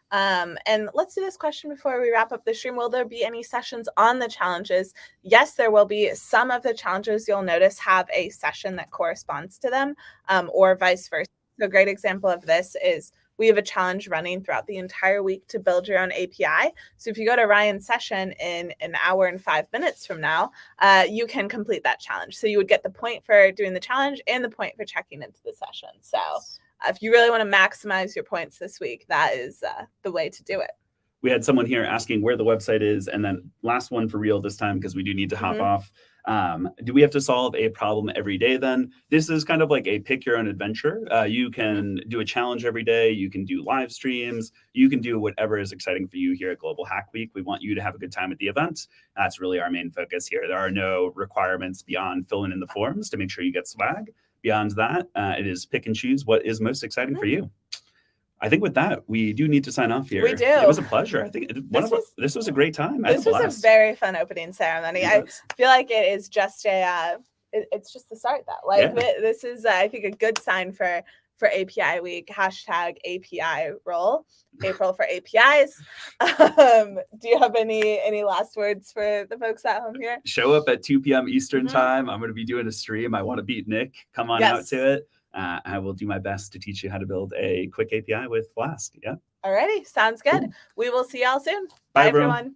And let's do this question before we wrap up the stream. Will there be any sessions on the challenges? Yes, there will be. Some of the challenges you'll notice have a session that corresponds to them, or vice versa. So a great example of this is we have a challenge running throughout the entire week to build your own API. So if you go to Ryan's session in an hour and 5 minutes from now, you can complete that challenge. So you would get the point for doing the challenge and the point for checking into the session. So if you really want to maximize your points this week, that is the way to do it. We had someone here asking where the website is. And then last one for real this time, because we do need to hop off. Do we have to solve a problem every day then? This is kind of like a pick your own adventure. You can do a challenge every day. You can do live streams. You can do whatever is exciting for you here at Global Hack Week. We want you to have a good time at the event. That's really our main focus here. There are no requirements beyond filling in the forms to make sure you get swag. Beyond that, it is pick and choose what is most exciting for you. I think with that, we do need to sign off here. We do. It was a pleasure. I think this was a great time. This was a very fun opening ceremony. I feel like it is just it's just the start though. Like this is, I think, a good sign for API Week. Hashtag API roll. April for APIs. Do you have any last words for the folks at home here? Show up at 2 p.m. Eastern time. I'm going to be doing a stream. I want to beat Nick. Come on out to it. I will do my best to teach you how to build a quick API with Flask. Yeah. Alrighty. Sounds good. Cool. We will see y'all soon. Bye everyone.